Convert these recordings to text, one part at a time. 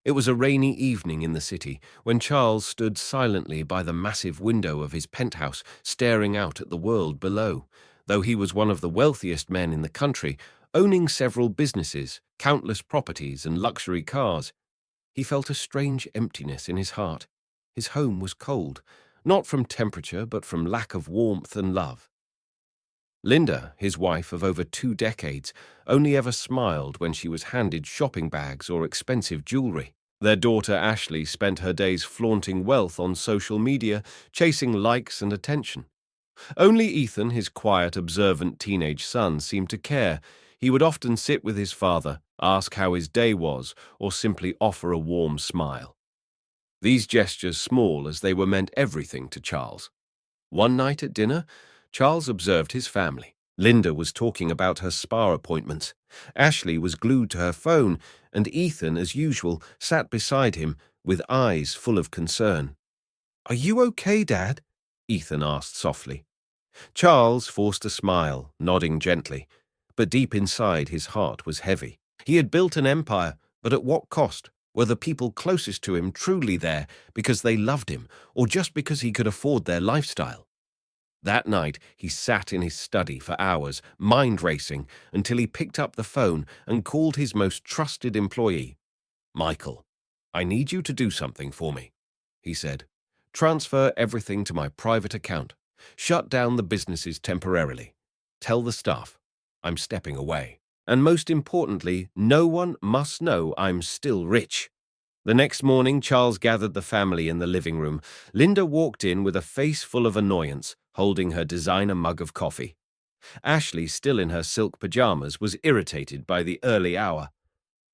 It was a rainy evening in the city when Charles stood silently by the massive window of his penthouse, staring out at the world below. Though he was one of the wealthiest men in the country, owning several businesses, countless properties, and luxury cars, he felt a strange emptiness in his heart. His home was cold, not from temperature but from lack of warmth and love. Linda, his wife of over 2 decades, only ever smiled when she was handed shopping bags or expensive jewelry. Their daughter Ashley spent her days flaunting wealth on social media, chasing likes and attention. Only Ethan, his quiet, observant teenage son, seemed to care. He would often sit with his father, ask how his day was, or simply offer a warm smile. These gestures, small as they were, meant everything to Charles. One night at dinner, Charles observed his family. Linda was talking about her spa appointments. Ashley was glued to her phone, and Ethan, as usual, sat beside him with eyes full of concern. "Are you okay, Dad?" Ethan asked softly. Charles forced a smile, nodding gently, but deep inside his heart was heavy. He had built an empire, but at what cost? Were the people closest to him truly there because they loved him, or just because he could afford their lifestyle? That night, he sat in his study for hours, mind racing, until he picked up the phone and called his most trusted employee. "Michael, I need you to do something for me," he said. "Transfer everything to my private account. Shut down the businesses temporarily. Tell the staff I'm stepping away. And most importantly, no one must know I'm still rich." The next morning, Charles gathered the family in the living room. Linda walked in with a face full of annoyance, holding her designer mug of coffee. Ashley, still in her silk pajamas, was irritated by the early hour.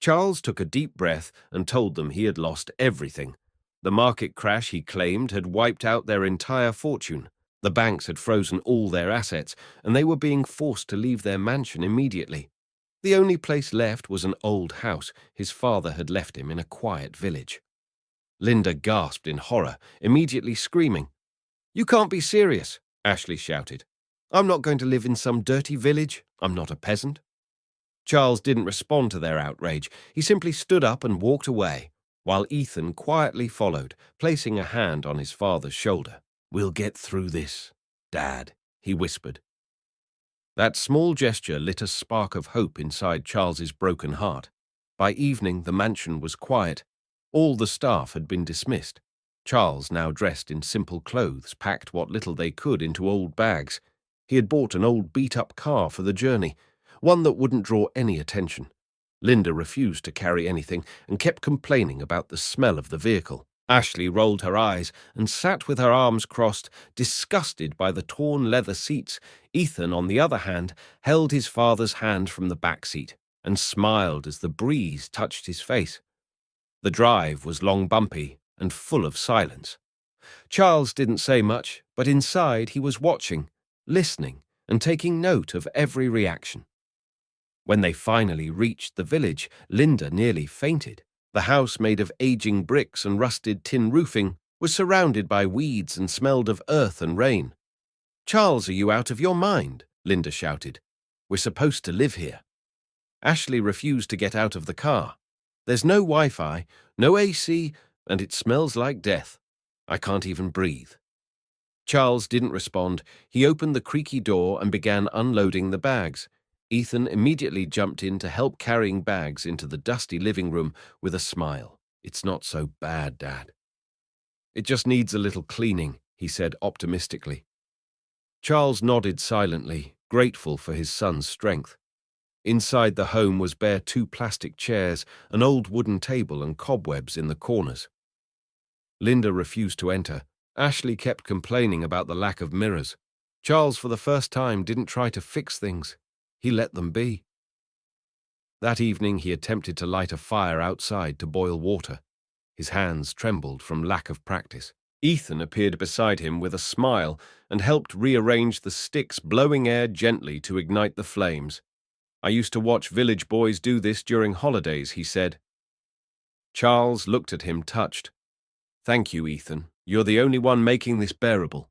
Charles took a deep breath and told them he had lost everything. The market crash, he claimed, had wiped out their entire fortune. The banks had frozen all their assets, and they were being forced to leave their mansion immediately. The only place left was an old house his father had left him in a quiet village. Linda gasped in horror, immediately screaming. "You can't be serious," Ashley shouted. "I'm not going to live in some dirty village. I'm not a peasant." Charles didn't respond to their outrage. He simply stood up and walked away, while Ethan quietly followed, placing a hand on his father's shoulder. "We'll get through this, Dad," he whispered. That small gesture lit a spark of hope inside Charles's broken heart. By evening, the mansion was quiet. All the staff had been dismissed. Charles, now dressed in simple clothes, packed what little they could into old bags. He had bought an old beat-up car for the journey, one that wouldn't draw any attention. Linda refused to carry anything and kept complaining about the smell of the vehicle. Ashley rolled her eyes and sat with her arms crossed, disgusted by the torn leather seats. Ethan, on the other hand, held his father's hand from the back seat and smiled as the breeze touched his face. The drive was long, bumpy, and full of silence. Charles didn't say much, but inside he was watching, listening, and taking note of every reaction. When they finally reached the village, Linda nearly fainted. The house, made of aging bricks and rusted tin roofing, was surrounded by weeds and smelled of earth and rain. "Charles, are you out of your mind?" Linda shouted. "We're supposed to live here." Ashley refused to get out of the car. "There's no Wi-Fi, no AC, and it smells like death. I can't even breathe." Charles didn't respond. He opened the creaky door and began unloading the bags. Ethan immediately jumped in to help, carrying bags into the dusty living room with a smile. "It's not so bad, Dad. It just needs a little cleaning," he said optimistically. Charles nodded silently, grateful for his son's strength. Inside the home was bare 2 plastic chairs, an old wooden table, and cobwebs in the corners. Linda refused to enter. Ashley kept complaining about the lack of mirrors. Charles, for the first time, didn't try to fix things. He let them be. That evening, he attempted to light a fire outside to boil water. His hands trembled from lack of practice. Ethan appeared beside him with a smile and helped rearrange the sticks, blowing air gently to ignite the flames. "I used to watch village boys do this during holidays," he said. Charles looked at him, touched. "Thank you, Ethan. You're the only one making this bearable."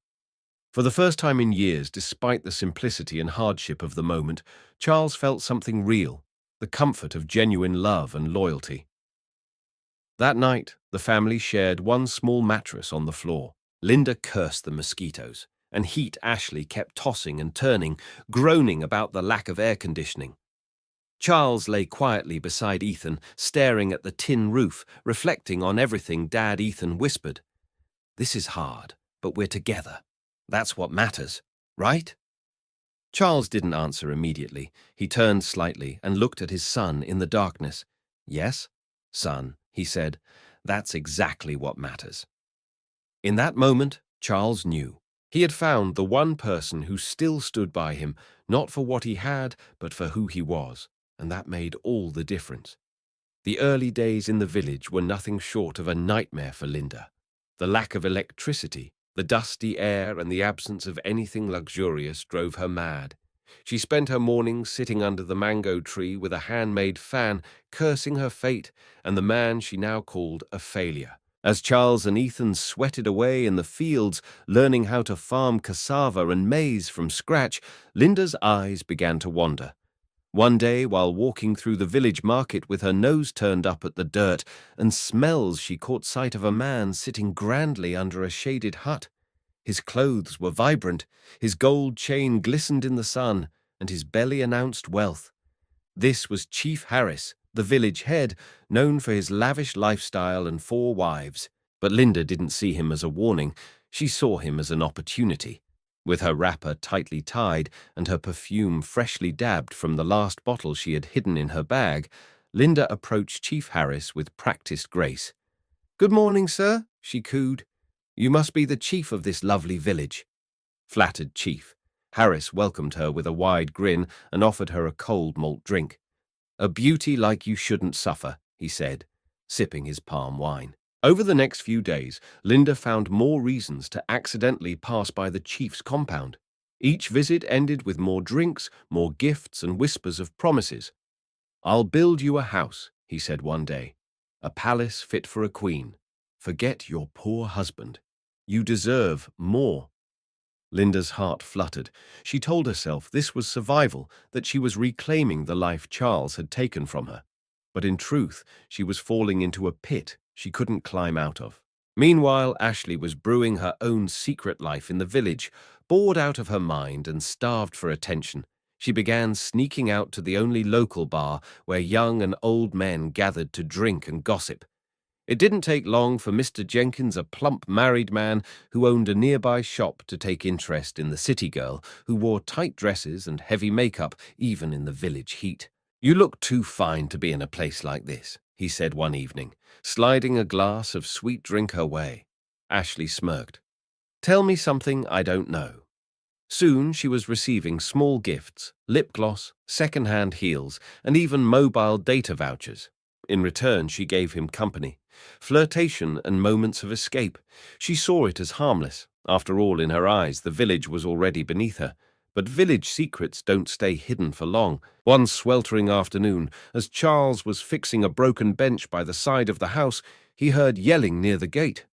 For the first time in years, despite the simplicity and hardship of the moment, Charles felt something real, the comfort of genuine love and loyalty. That night, the family shared one small mattress on the floor. Linda cursed the mosquitoes, and heat Ashley kept tossing and turning, groaning about the lack of air conditioning. Charles lay quietly beside Ethan, staring at the tin roof, reflecting on everything Dad Ethan whispered. "This is hard, but we're together. That's what matters, right?" Charles didn't answer immediately. He turned slightly and looked at his son in the darkness. "Yes, son," he said, "that's exactly what matters." In that moment, Charles knew. He had found the one person who still stood by him, not for what he had, but for who he was, and that made all the difference. The early days in the village were nothing short of a nightmare for Linda. The lack of electricity, the dusty air, and the absence of anything luxurious drove her mad. She spent her mornings sitting under the mango tree with a handmade fan, cursing her fate and the man she now called a failure. As Charles and Ethan sweated away in the fields, learning how to farm cassava and maize from scratch, Linda's eyes began to wander. One day, while walking through the village market with her nose turned up at the dirt and smells, she caught sight of a man sitting grandly under a shaded hut. His clothes were vibrant, his gold chain glistened in the sun, and his belly announced wealth. This was Chief Harris, the village head, known for his lavish lifestyle and 4 wives. But Linda didn't see him as a warning. She saw him as an opportunity. With her wrapper tightly tied and her perfume freshly dabbed from the last bottle she had hidden in her bag, Linda approached Chief Harris with practiced grace. "Good morning, sir," she cooed. "You must be the chief of this lovely village." Flattered Chief, Harris welcomed her with a wide grin and offered her a cold malt drink. "A beauty like you shouldn't suffer," he said, sipping his palm wine. Over the next few days, Linda found more reasons to accidentally pass by the chief's compound. Each visit ended with more drinks, more gifts, and whispers of promises. "I'll build you a house," he said one day, "a palace fit for a queen. Forget your poor husband. You deserve more." Linda's heart fluttered. She told herself this was survival, that she was reclaiming the life Charles had taken from her. But in truth, she was falling into a pit she couldn't climb out of. Meanwhile, Ashley was brewing her own secret life in the village. Bored out of her mind and starved for attention, she began sneaking out to the only local bar where young and old men gathered to drink and gossip. It didn't take long for Mr. Jenkins, a plump married man who owned a nearby shop, to take interest in the city girl who wore tight dresses and heavy makeup even in the village heat. "You look too fine to be in a place like this," he said one evening, sliding a glass of sweet drink her way. Ashley smirked. "Tell me something I don't know." Soon she was receiving small gifts, lip gloss, second-hand heels, and even mobile data vouchers. In return, she gave him company, flirtation, and moments of escape. She saw it as harmless. After all, in her eyes, the village was already beneath her. But village secrets don't stay hidden for long. One sweltering afternoon, as Charles was fixing a broken bench by the side of the house, he heard yelling near the gate.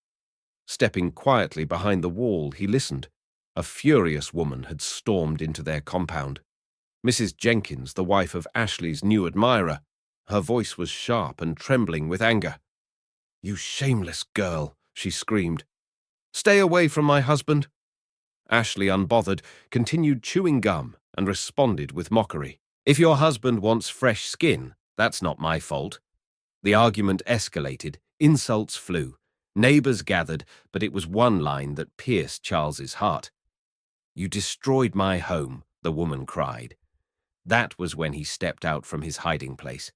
Stepping quietly behind the wall, he listened. A furious woman had stormed into their compound. Mrs. Jenkins, the wife of Ashley's new admirer. Her voice was sharp and trembling with anger. "You shameless girl," she screamed. "Stay away from my husband." Ashley, unbothered, continued chewing gum and responded with mockery. "If your husband wants fresh skin, that's not my fault." The argument escalated, insults flew. Neighbors gathered, but it was one line that pierced Charles's heart. "You destroyed my home," the woman cried. That was when he stepped out from his hiding place.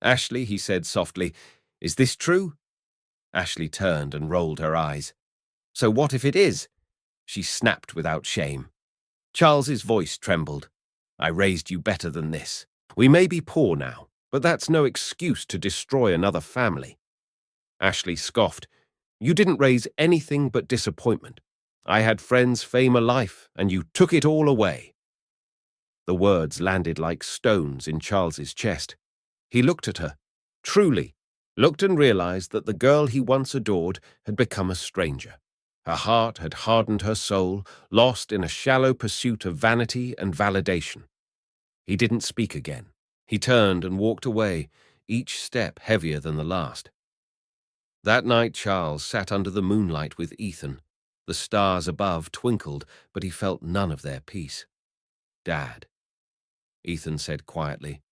"Ashley," he said softly, "is this true?" Ashley turned and rolled her eyes. "So what if it is?" She snapped without shame. Charles's voice trembled. "I raised you better than this. We may be poor now, but that's no excuse to destroy another family." Ashley scoffed. "You didn't raise anything but disappointment. I had friends, fame, a life, and you took it all away." The words landed like stones in Charles's chest. He looked at her, truly, looked and realized that the girl he once adored had become a stranger. Her heart had hardened her soul, lost in a shallow pursuit of vanity and validation. He didn't speak again. He turned and walked away, each step heavier than the last. That night, Charles sat under the moonlight with Ethan. The stars above twinkled, but he felt none of their peace. "Dad," Ethan said quietly,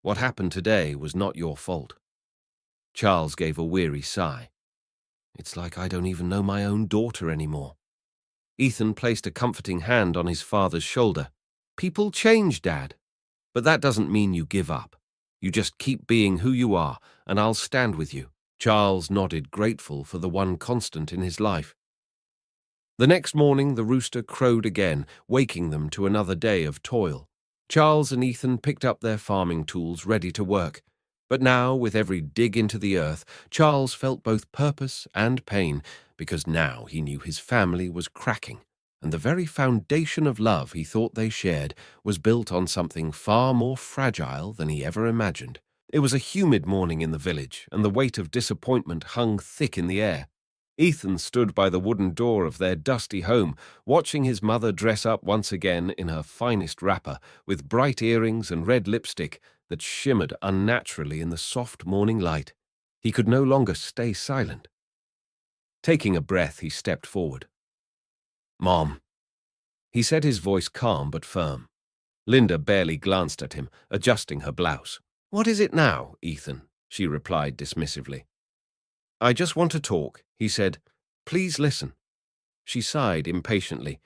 "what happened today was not your fault." Charles gave a weary sigh. "It's like I don't even know my own daughter anymore." Ethan placed a comforting hand on his father's shoulder. "People change, Dad, but that doesn't mean you give up. You just keep being who you are, and I'll stand with you." Charles nodded, grateful for the one constant in his life. The next morning the rooster crowed again, waking them to another day of toil. Charles and Ethan picked up their farming tools, ready to work. But now, with every dig into the earth, Charles felt both purpose and pain, because now he knew his family was cracking, and the very foundation of love he thought they shared was built on something far more fragile than he ever imagined. It was a humid morning in the village, and the weight of disappointment hung thick in the air. Ethan stood by the wooden door of their dusty home, watching his mother dress up once again in her finest wrapper, with bright earrings and red lipstick that shimmered unnaturally in the soft morning light. He could no longer stay silent. Taking a breath, he stepped forward. "Mom," he said, his voice calm but firm. Linda barely glanced at him, adjusting her blouse. "What is it now, Ethan?" she replied dismissively. "I just want to talk," he said. "Please listen." She sighed impatiently.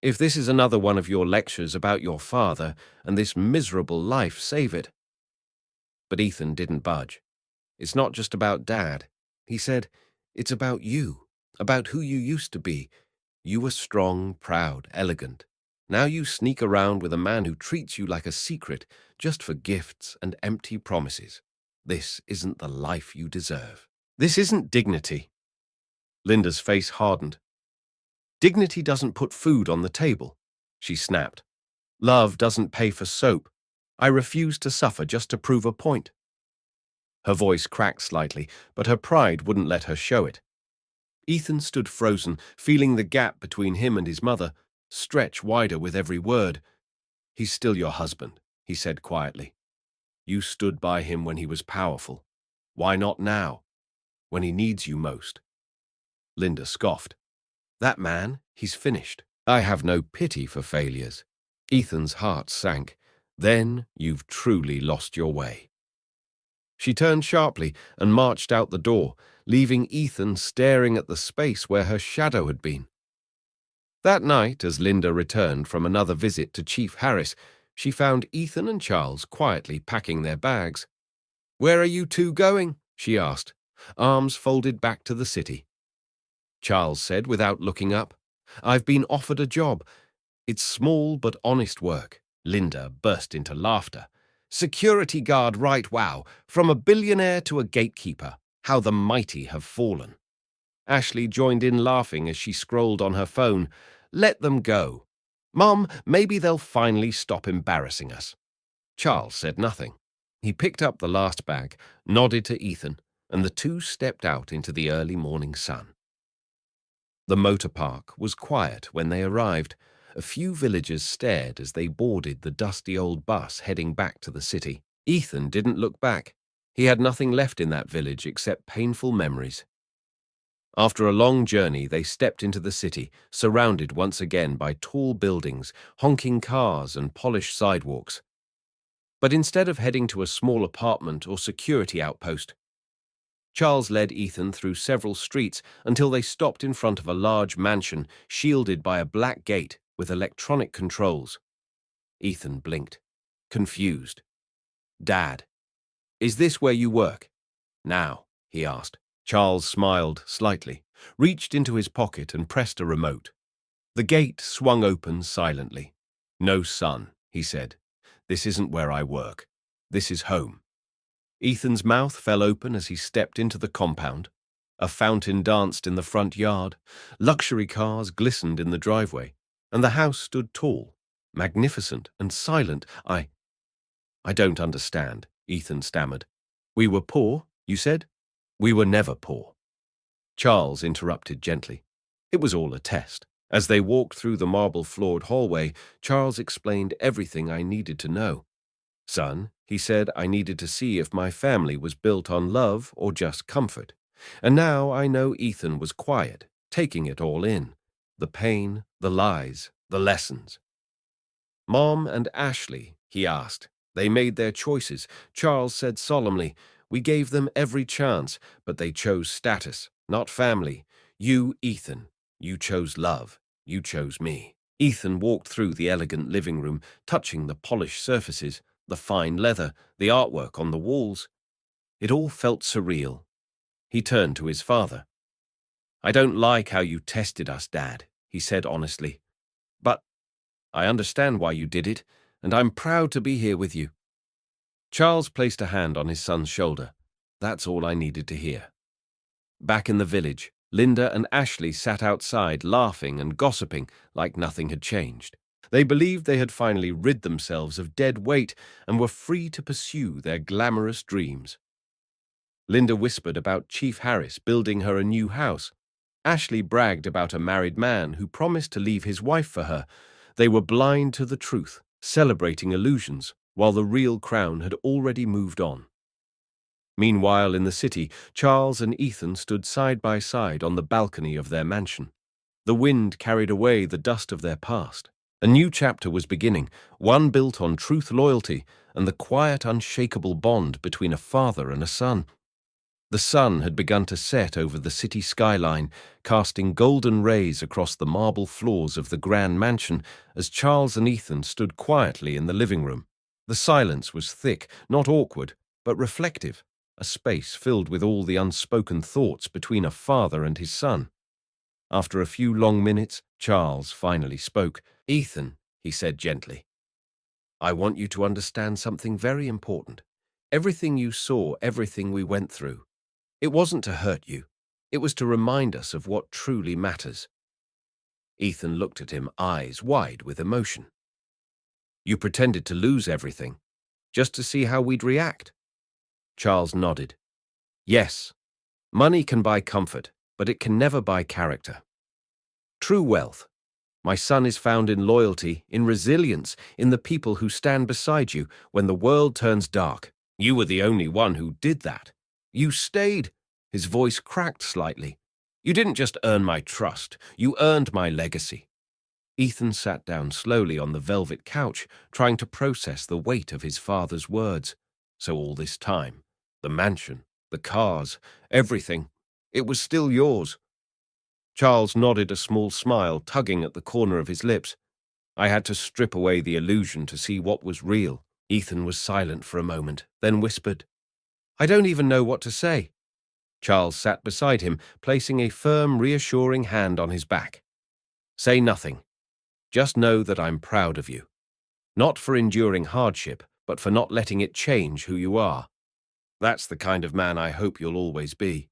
"If this is another one of your lectures about your father and this miserable life, save it." But Ethan didn't budge. "It's not just about Dad," he said. "It's about you, about who you used to be. You were strong, proud, elegant. Now you sneak around with a man who treats you like a secret just for gifts and empty promises. This isn't the life you deserve. This isn't dignity." Linda's face hardened. "Dignity doesn't put food on the table," she snapped. "Love doesn't pay for soap. I refuse to suffer just to prove a point." Her voice cracked slightly, but her pride wouldn't let her show it. Ethan stood frozen, feeling the gap between him and his mother stretch wider with every word. "He's still your husband," he said quietly. "You stood by him when he was powerful. Why not now, when he needs you most?" Linda scoffed. "That man, he's finished. I have no pity for failures." Ethan's heart sank. "Then you've truly lost your way." She turned sharply and marched out the door, leaving Ethan staring at the space where her shadow had been. That night, as Linda returned from another visit to Chief Harris, she found Ethan and Charles quietly packing their bags. "Where are you two going?" she asked, arms folded back to the city. Charles said without looking up, "I've been offered a job. It's small but honest work." Linda burst into laughter. "Security guard, right, wow. From a billionaire to a gatekeeper. How the mighty have fallen." Ashley joined in laughing as she scrolled on her phone. "Let them go. Mom, maybe they'll finally stop embarrassing us." Charles said nothing. He picked up the last bag, nodded to Ethan, and the two stepped out into the early morning sun. The motor park was quiet when they arrived. A few villagers stared as they boarded the dusty old bus heading back to the city. Ethan didn't look back. He had nothing left in that village except painful memories. After a long journey, they stepped into the city, surrounded once again by tall buildings, honking cars, and polished sidewalks. But instead of heading to a small apartment or security outpost, Charles led Ethan through several streets until they stopped in front of a large mansion shielded by a black gate with electronic controls. Ethan blinked, confused. "Dad, is this where you work?" "Now," he asked. Charles smiled slightly, reached into his pocket and pressed a remote. The gate swung open silently. "No, son," he said. "This isn't where I work. This is home." Ethan's mouth fell open as he stepped into the compound. A fountain danced in the front yard, luxury cars glistened in the driveway, and the house stood tall, magnificent and silent. I don't understand," Ethan stammered. "We were poor, you said?" "We were never poor." Charles interrupted gently. It was all a test. As they walked through the marble-floored hallway, Charles explained everything I needed to know. "Son," he said, "I needed to see if my family was built on love or just comfort. And now I know Ethan was quiet, taking it all in. The pain, the lies, the lessons. Mom and Ashley, he asked. They made their choices. Charles said solemnly, "We gave them every chance, but they chose status, not family. You, Ethan, you chose love. You chose me." Ethan walked through the elegant living room, touching the polished surfaces, the fine leather, the artwork on the walls. It all felt surreal. He turned to his father. "I don't like how you tested us, Dad," he said honestly. "But I understand why you did it, and I'm proud to be here with you." Charles placed a hand on his son's shoulder. That's all I needed to hear. Back in the village, Linda and Ashley sat outside laughing and gossiping like nothing had changed. They believed they had finally rid themselves of dead weight and were free to pursue their glamorous dreams. Linda whispered about Chief Harris building her a new house. Ashley bragged about a married man who promised to leave his wife for her. They were blind to the truth, celebrating illusions, while the real crown had already moved on. Meanwhile, in the city, Charles and Ethan stood side by side on the balcony of their mansion. The wind carried away the dust of their past. A new chapter was beginning, one built on truth, loyalty, and the quiet, unshakable bond between a father and a son. The sun had begun to set over the city skyline, casting golden rays across the marble floors of the grand mansion as Charles and Ethan stood quietly in the living room. The silence was thick, not awkward, but reflective, a space filled with all the unspoken thoughts between a father and his son. After a few long minutes, Charles finally spoke. "Ethan," he said gently, "I want you to understand something very important. Everything you saw, everything we went through, it wasn't to hurt you. It was to remind us of what truly matters." Ethan looked at him, eyes wide with emotion. "You pretended to lose everything, just to see how we'd react." Charles nodded. "Yes, money can buy comfort, but it can never buy character. True wealth, my son, is found in loyalty, in resilience, in the people who stand beside you when the world turns dark. You were the only one who did that. You stayed." His voice cracked slightly. "You didn't just earn my trust, you earned my legacy." Ethan sat down slowly on the velvet couch, trying to process the weight of his father's words. So all this time, the mansion, the cars, everything, it was still yours. Charles nodded, a small smile tugging at the corner of his lips. "I had to strip away the illusion to see what was real." Ethan was silent for a moment, then whispered, "I don't even know what to say." Charles sat beside him, placing a firm, reassuring hand on his back. "Say nothing. Just know that I'm proud of you. Not for enduring hardship, but for not letting it change who you are. That's the kind of man I hope you'll always be."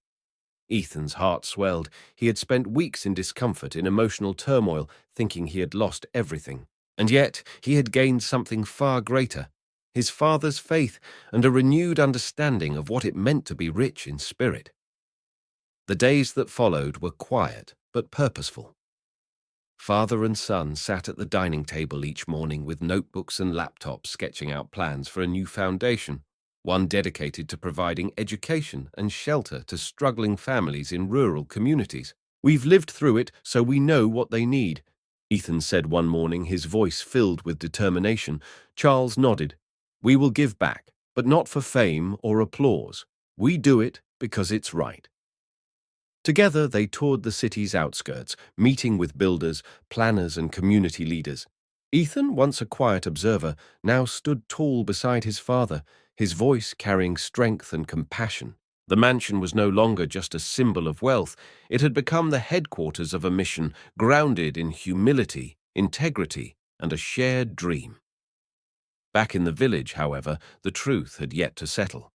Ethan's heart swelled. He had spent weeks in discomfort, in emotional turmoil, thinking he had lost everything. And yet he had gained something far greater, his father's faith and a renewed understanding of what it meant to be rich in spirit. The days that followed were quiet but purposeful. Father and son sat at the dining table each morning with notebooks and laptops sketching out plans for a new foundation, one dedicated to providing education and shelter to struggling families in rural communities. "We've lived through it, so we know what they need," Ethan said one morning, his voice filled with determination. Charles nodded. "We will give back, but not for fame or applause. We do it because it's right." Together, they toured the city's outskirts, meeting with builders, planners, and community leaders. Ethan, once a quiet observer, now stood tall beside his father, his voice carrying strength and compassion. The mansion was no longer just a symbol of wealth. It had become the headquarters of a mission grounded in humility, integrity, and a shared dream. Back in the village, however, the truth had yet to settle.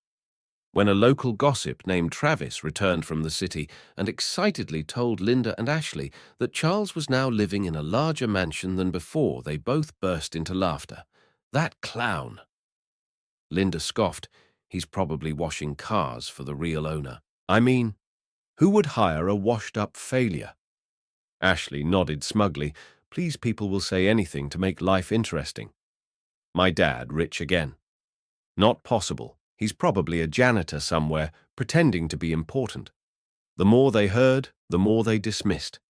When a local gossip named Travis returned from the city and excitedly told Linda and Ashley that Charles was now living in a larger mansion than before, they both burst into laughter. "That clown!" Linda scoffed. "He's probably washing cars for the real owner." "I mean, who would hire a washed-up failure?" Ashley nodded smugly. "Please, people will say anything to make life interesting." "My dad rich again?" "Not possible. He's probably a janitor somewhere, pretending to be important." The more they heard, the more they dismissed.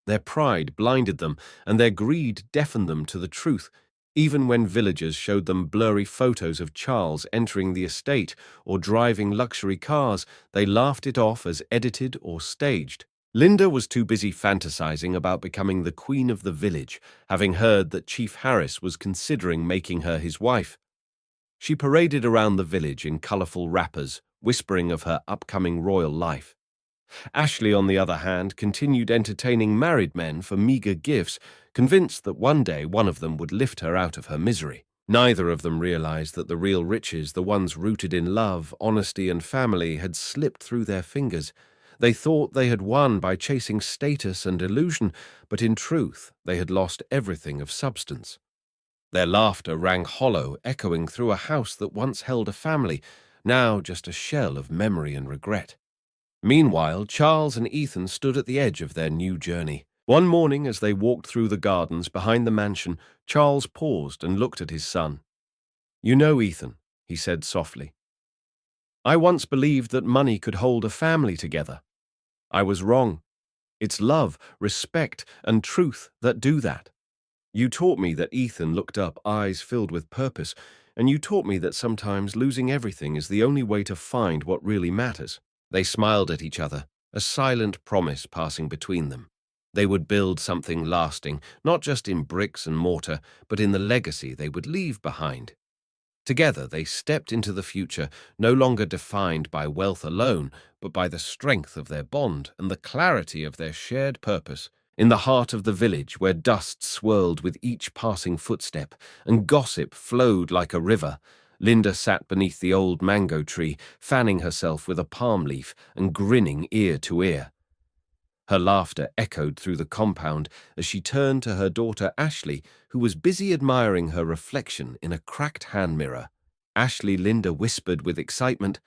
Their pride blinded them, and their greed deafened them to the truth. Even when villagers showed them blurry photos of Charles entering the estate or driving luxury cars, they laughed it off as edited or staged. Linda was too busy fantasizing about becoming the queen of the village, having heard that Chief Harris was considering making her his wife. She paraded around the village in colorful wrappers, whispering of her upcoming royal life. Ashley, on the other hand, continued entertaining married men for meager gifts, convinced that one day one of them would lift her out of her misery. Neither of them realized that the real riches, the ones rooted in love, honesty, and family, had slipped through their fingers. They thought they had won by chasing status and illusion, but in truth they had lost everything of substance. Their laughter rang hollow, echoing through a house that once held a family, now just a shell of memory and regret. Meanwhile, Charles and Ethan stood at the edge of their new journey. One morning, as they walked through the gardens behind the mansion, Charles paused and looked at his son. "You know, Ethan," he said softly, "I once believed that money could hold a family together. I was wrong. It's love, respect, and truth that do that. You taught me that." Ethan looked up, eyes filled with purpose, "and you taught me that sometimes losing everything is the only way to find what really matters." They smiled at each other, a silent promise passing between them. They would build something lasting, not just in bricks and mortar, but in the legacy they would leave behind. Together they stepped into the future, no longer defined by wealth alone, but by the strength of their bond and the clarity of their shared purpose. In the heart of the village, where dust swirled with each passing footstep and gossip flowed like a river, Linda sat beneath the old mango tree, fanning herself with a palm leaf and grinning ear to ear. Her laughter echoed through the compound as she turned to her daughter Ashley, who was busy admiring her reflection in a cracked hand mirror. "Ashley," Linda whispered with excitement,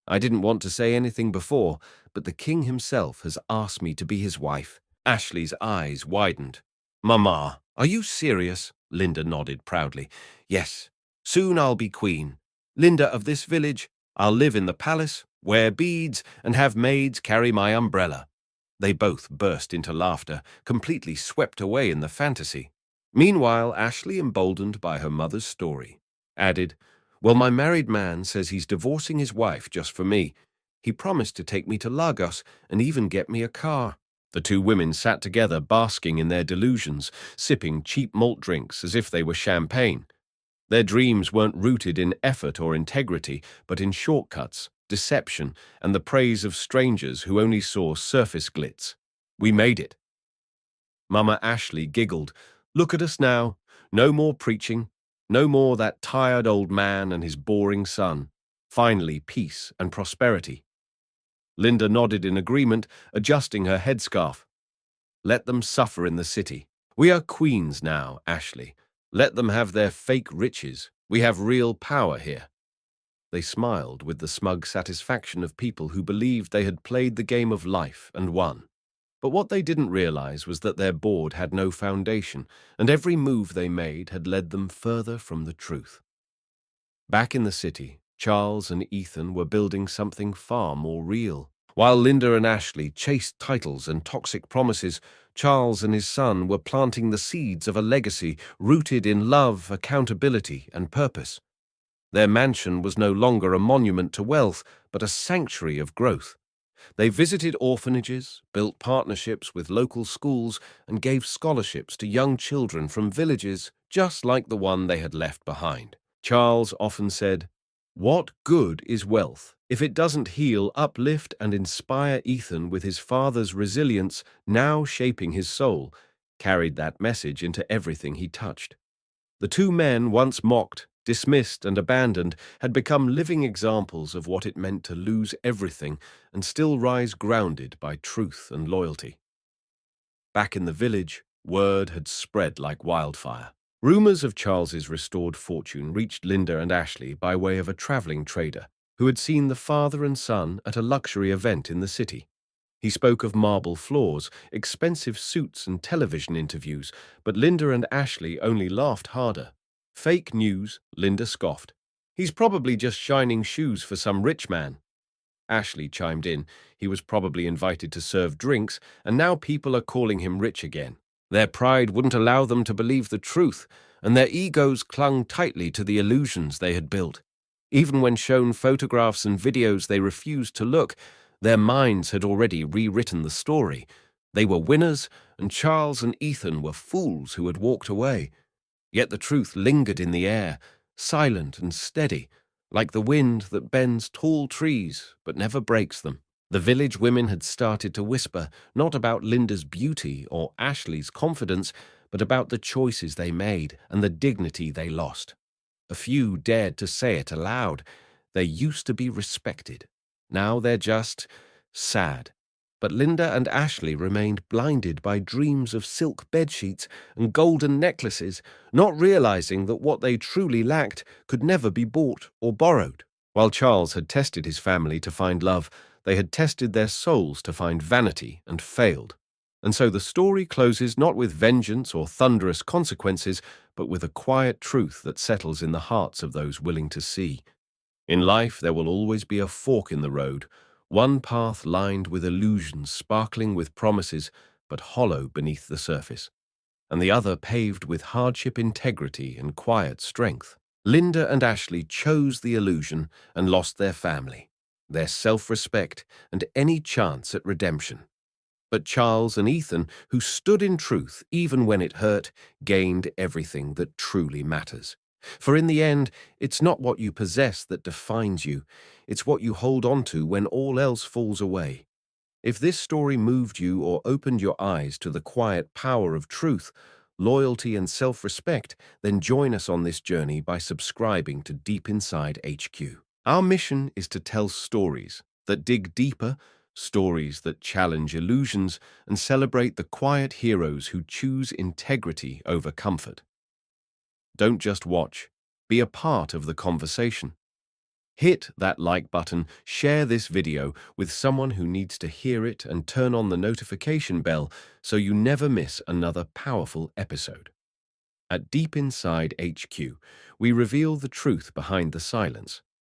"I didn't want to say anything before, but the king himself has asked me to be his wife." Ashley's eyes widened. "Mama, are you serious?" Linda nodded proudly. "Yes, soon I'll be queen. Linda of this village. I'll live in the palace, wear beads, and have maids carry my umbrella." They both burst into laughter, completely swept away in the fantasy. Meanwhile, Ashley, emboldened by her mother's story, added, "Well, my married man says he's divorcing his wife just for me. He promised to take me to Lagos and even get me a car." The two women sat together, basking in their delusions, sipping cheap malt drinks as if they were champagne. Their dreams weren't rooted in effort or integrity, but in shortcuts, deception, and the praise of strangers who only saw surface glitz. "We made it." Mama Ashley giggled. "Look at us now. No more preaching. No more that tired old man and his boring son. Finally, peace and prosperity." Linda nodded in agreement, adjusting her headscarf. "Let them suffer in the city. We are queens now, Ashley. Let them have their fake riches. We have real power here." They smiled with the smug satisfaction of people who believed they had played the game of life and won. But what they didn't realize was that their board had no foundation, and every move they made had led them further from the truth. Back in the city, Charles and Ethan were building something far more real. While Linda and Ashley chased titles and toxic promises, Charles and his son were planting the seeds of a legacy rooted in love, accountability, and purpose. Their mansion was no longer a monument to wealth, but a sanctuary of growth. They visited orphanages, built partnerships with local schools, and gave scholarships to young children from villages just like the one they had left behind. Charles often said, "What good is wealth if it doesn't heal, uplift, and inspire?" Ethan, with his father's resilience now shaping his soul, carried that message into everything he touched. The two men, once mocked, dismissed, and abandoned, had become living examples of what it meant to lose everything and still rise grounded by truth and loyalty. Back in the village, word had spread like wildfire. Rumors of Charles's restored fortune reached Linda and Ashley by way of a traveling trader who had seen the father and son at a luxury event in the city. He spoke of marble floors, expensive suits, and television interviews, but Linda and Ashley only laughed harder. "Fake news," Linda scoffed. "He's probably just shining shoes for some rich man." Ashley chimed in. He was probably invited to serve drinks, and now people are calling him rich again. Their pride wouldn't allow them to believe the truth, and their egos clung tightly to the illusions they had built. Even when shown photographs and videos they refused to look, their minds had already rewritten the story. They were winners, and Charles and Ethan were fools who had walked away. Yet the truth lingered in the air, silent and steady, like the wind that bends tall trees but never breaks them. The village women had started to whisper, not about Linda's beauty or Ashley's confidence, but about the choices they made and the dignity they lost. A few dared to say it aloud. They used to be respected. Now they're just sad. But Linda and Ashley remained blinded by dreams of silk bedsheets and golden necklaces, not realizing that what they truly lacked could never be bought or borrowed. While Charles had tested his family to find love, they had tested their souls to find vanity and failed. And so the story closes not with vengeance or thunderous consequences, but with a quiet truth that settles in the hearts of those willing to see. In life, there will always be a fork in the road, one path lined with illusions, sparkling with promises, but hollow beneath the surface, and the other paved with hardship, integrity, and quiet strength. Linda and Ashley chose the illusion and lost their family, their self-respect, and any chance at redemption. But Charles and Ethan, who stood in truth even when it hurt, gained everything that truly matters. For in the end, it's not what you possess that defines you, it's what you hold on to when all else falls away. If this story moved you or opened your eyes to the quiet power of truth, loyalty and self-respect, then join us on this journey by subscribing to Deep Inside HQ. Our mission is to tell stories that dig deeper, stories that challenge illusions, and celebrate the quiet heroes who choose integrity over comfort. Don't just watch, be a part of the conversation. Hit that like button, share this video with someone who needs to hear it, and turn on the notification bell so you never miss another powerful episode. At Deep Inside HQ, we reveal the truth behind the silence.